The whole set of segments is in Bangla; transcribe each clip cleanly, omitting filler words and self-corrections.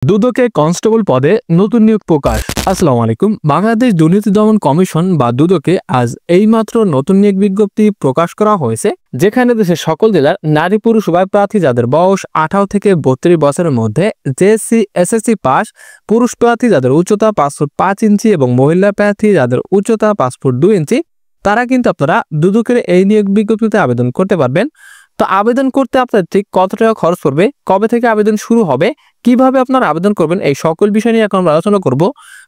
দুদকে কনস্টেবল পদে নতুন নিয়োগ প্রকাশ। আসসালামু আলাইকুম। বাংলাদেশ দুর্নীতি দমন কমিশন বা দুদকে আজ এইমাত্র নতুন নিয়োগ বিজ্ঞপ্তি প্রকাশ করা হয়েছে, যেখানে দেশের সকল জেলার নারী পুরুষ উভয় প্রার্থী যাদের বয়স 18 থেকে 32 বছরের মধ্যে, জেএসসি এসএসসি পাস, পুরুষ প্রার্থী যাদের উচ্চতা 5 ফুট 5 ইঞ্চি এবং মহিলা প্রার্থী যাদের উচ্চতা 5 ফুট 2 ইঞ্চি, তারা কিন্তু আপনারা দুদকের এই নিয়োগ বিজ্ঞপ্তিতে আবেদন করতে পারবেন। তো আবেদন করতে আপনার ঠিক কত টাকা খরচ পড়বে, কবে থেকে আবেদন শুরু হবে, কিভাবে আপনারা আবেদন করবেন, এই সকল বিষয় নিয়ে এখন আমরা আলোচনা করব।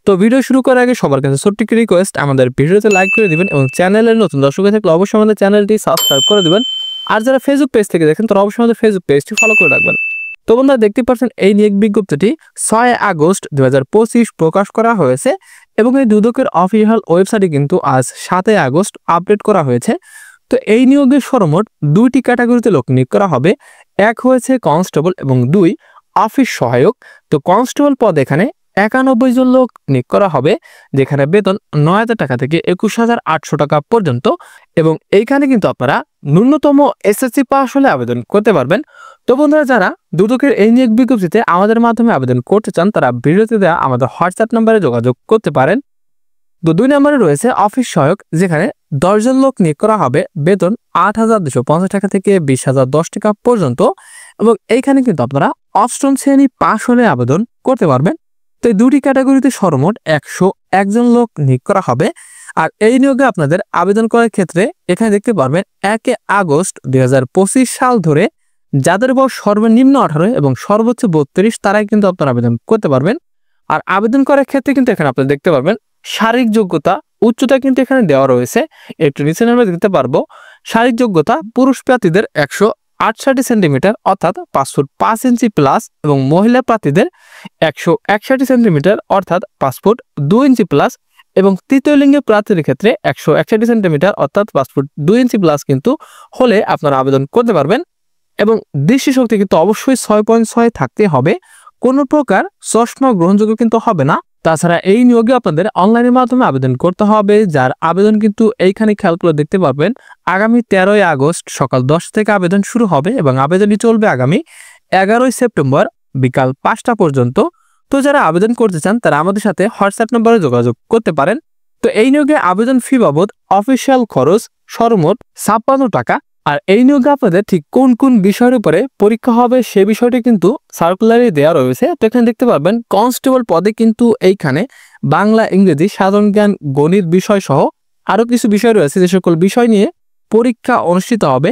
তো ভিডিও শুরু করার আগে সবার কাছে ছোট্ট একটি রিকোয়েস্ট, আমাদের ভিডিওতে লাইক করে দিবেন এবং চ্যানেলের নতুন দর্শক থাকলে অবশ্যই আমাদের চ্যানেলটি সাবস্ক্রাইব করে দিবেন। আর যারা ফেসবুক পেজ থেকে দেখেন তারা অবশ্যই আমাদের ফেসবুক পেজটি ফলো করে রাখবেন। তো বন্ধুরা, দেখতে পাচ্ছেন এই নিয়োগ বিজ্ঞপ্তিটি 6 আগস্ট 2025 প্রকাশ করা হয়েছে এবং এই দুদকের অফিসিয়াল ওয়েবসাইটে কিন্তু আজ 7 আগস্ট আপডেট করা হয়েছে। তো এই নিয়োগের সর্বমোট 2টি ক্যাটাগরিতে লোক নিয়োগ করা হবে। এক হয়েছে কনস্টেবল এবং 2 অফিস সহায়ক। তো কনস্টেবল পদ এখানে 91 জন লোক নিয়োগ করা হবে, যেখানে বেতন 9,000 টাকা থেকে 21,800 টাকা পর্যন্ত, এবং এইখানে কিন্তু আপনারা ন্যূনতম এসএসসি পাস হলে আবেদন করতে পারবেন। তো বন্ধুরা, যারা দুদকের এই নিয়োগ বিজ্ঞপ্তিতে আমাদের মাধ্যমে আবেদন করতে চান তারা ভিডিওতে দেওয়া আমাদের হোয়াটসঅ্যাপ নম্বরে যোগাযোগ করতে পারেন। তো 2 নম্বরে রয়েছে অফিস সহায়ক, যেখানে 10 জন লোক নিয়োগ করা হবে, বেতন 8,250 টাকা থেকে 20,010 টাকা পর্যন্ত, এবং এইখানে কিন্তু আপনারা অষ্টম শ্রেণী পাশ হলে আবেদন করতে পারবেন। তো এই 2টি ক্যাটাগরিতে সর্বমোট 101 জন লোক নিয়োগ করা হবে। আর এই নিয়োগে আপনাদের আবেদন করার ক্ষেত্রে এখানে দেখতে পারবেন 1 আগস্ট 2025 সাল ধরে যাদের বয়স সর্বনিম্ন 18 এবং সর্বোচ্চ 32, তারাই কিন্তু আপনারা আবেদন করতে পারবেন। আর আবেদন করার ক্ষেত্রে কিন্তু এখানে আপনারা দেখতে পারবেন শারীরিক যোগ্যতা, উচ্চতা কিন্তু এখানে দেওয়া রয়েছে, একটু নিচে আমরা দেখতে পারবো। শারীরিক যোগ্যতা পুরুষ প্রার্থীদের 168 সেন্টিমিটার অর্থাৎ 5 ফুট 5 ইঞ্চি প্লাস, এবং মহিলা প্রার্থীদের 161 সেন্টিমিটার অর্থাৎ 5 ফুট 2 ইঞ্চি প্লাস, এবং তৃতীয় লিঙ্গের প্রার্থীদের ক্ষেত্রে 161 সেন্টিমিটার অর্থাৎ 5 ফুট 2 ইঞ্চি প্লাস কিন্তু হলে আপনারা আবেদন করতে পারবেন। এবং দৃষ্টিশক্তি কিন্তু অবশ্যই 6.6 থাকতে হবে, কোনো প্রকার চশমা গ্রহণযোগ্য কিন্তু হবে না। তাছাড়া এই নিয়োগে আপনাদের অনলাইনের মাধ্যমে আবেদন করতে হবে, যার আবেদন কিন্তু এইখানে খেয়াল করে দেখতে পারবেন আগামী 13 আগস্ট সকাল 10 থেকে আবেদন শুরু হবে এবং আবেদনটি চলবে আগামী 11 সেপ্টেম্বর বিকাল 5টা পর্যন্ত। তো যারা আবেদন করতে চান তারা আমাদের সাথে হোয়াটসঅ্যাপ নম্বরে যোগাযোগ করতে পারেন। তো এই নিয়োগে আবেদন ফি বাবদ অফিসিয়াল খরচ সর্বমোট 56 টাকা। আর এই নিয়োগে আপনাদের ঠিক কোন কোন বিষয়ের উপরে পরীক্ষা হবে সে বিষয়টি কিন্তু সার্কুলারে দেওয়া রয়েছে। তো এখানে দেখতে পারবেন কনস্টেবল পদে কিন্তু এইখানে বাংলা, ইংরেজি, সাধারণ জ্ঞান, গণিত বিষয় সহ আরো কিছু বিষয় রয়েছে, যে সকল বিষয় নিয়ে পরীক্ষা অনুষ্ঠিত হবে,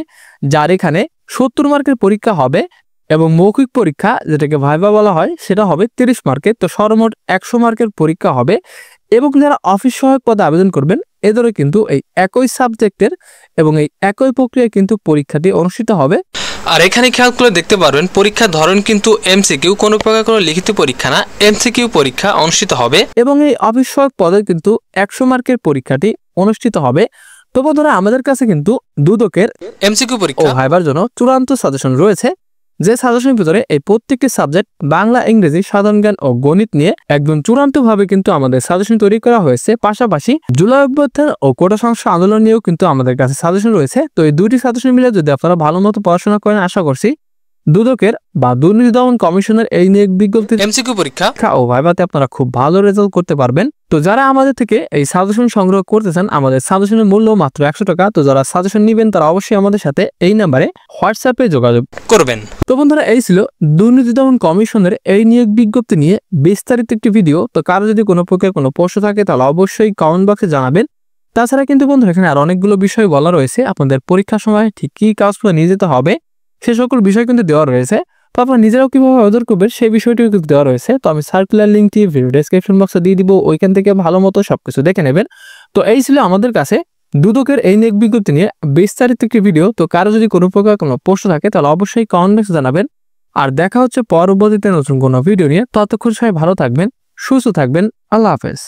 যার এখানে 70 মার্কের পরীক্ষা হবে, এবং মৌখিক পরীক্ষা যেটাকে ভাইভা বলা হয় সেটা হবে 30 মার্কের। তো সর্বমোট 100 মার্কের পরীক্ষা হবে। এবং যারা অফিস সহায়ক পদে আবেদন করবেন এদেরও কিন্তু এই একই সাবজেক্টের এবং এই একই প্রক্রিয়ায় কিন্তু পরীক্ষাটি অনুষ্ঠিত হবে। আর এখানে খেয়াল করে দেখতে পারবেন পরীক্ষার ধরন কিন্তু এমসিকিউ, কোনো প্রকার কোনো লিখিত পরীক্ষা না, এমসিকিউ পরীক্ষা অনুষ্ঠিত হবে। এবং এই অফিস সহায়ক পদে কিন্তু 100 মার্কের পরীক্ষাটি অনুষ্ঠিত হবে। তো বন্ধুরা, আমাদের কাছে কিন্তু দুদকের এমসিকিউ পরীক্ষা ও ভাইবার জন্য চূড়ান্ত সাজেশন রয়েছে, যে সাজেশনের ভিতরে এই প্রত্যেকটি সাবজেক্ট বাংলা, ইংরেজি, সাধারণ জ্ঞান ও গণিত নিয়ে একদম চূড়ান্তভাবে কিন্তু আমাদের সাজেশন তৈরি করা হয়েছে। পাশাপাশি জুলাই অভ্যুত্থান ও কোটা সংস্কার আন্দোলন নিয়েও কিন্তু আমাদের কাছে সাজেশন রয়েছে। তো এই 2টি সাজেশন মিলে যদি আপনারা ভালো মতো পড়াশোনা করেন, আশা করছি দুদকের বা দুর্নীতি দমন কমিশনের এই নিয়োগ বিজ্ঞপ্তি এমসিকিউ পরীক্ষা ও ভাইভাতে আপনারা খুব ভালো রেজাল্ট করতে পারবেন। তো যারা আমাদের থেকে এই সাজেশন সংগ্রহ করতে চান, আমাদের সাজেশনের মূল্য মাত্র 100 টাকা। তো যারা সাজেশন নেবেন তারা অবশ্যই আমাদের সাথে এই নাম্বারে হোয়াটসঅ্যাপে যোগাযোগ করবেন। তো বন্ধুরা, এই ছিল দুর্নীতি দমন কমিশনের এই নিয়োগ বিজ্ঞপ্তি নিয়ে বিস্তারিত একটি ভিডিও। তো কারো যদি কোনো প্রকার কোনো প্রশ্ন থাকে তাহলে অবশ্যই কমেন্ট বক্সে জানাবেন। তাছাড়া কিন্তু বন্ধুরা, এখানে আর অনেকগুলো বিষয় বলা রয়েছে, আপনাদের পরীক্ষার সময় ঠিক কী কাগজপত্র নিয়ে যেতে হবে সে সকল বিষয় কিন্তু দেওয়া রয়েছে। তো আপনারা নিজেরাও কিভাবে আবেদন করবেন সেই বিষয়টিও কিন্তু দেওয়া রয়েছে। তো আমি সার্কুলার লিঙ্কটি ভিডিও ডেসক্রিপশন বক্সে দিয়ে দিব, ওইখান থেকে ভালো মতো সবকিছু দেখে নেবেন। তো এই ছিল আমাদের কাছে দুদকের এই নিয়োগ বিজ্ঞপ্তি নিয়ে বিস্তারিত একটি ভিডিও। তো কারো যদি কোনো প্রকার কোনো প্রশ্ন থাকে তাহলে অবশ্যই কমেন্ট বক্সে জানাবেন। আর দেখা হচ্ছে পরবর্তীতে নতুন কোনো ভিডিও নিয়ে। ততক্ষণ সবাই ভালো থাকবেন, সুস্থ থাকবেন। আল্লাহ হাফেজ।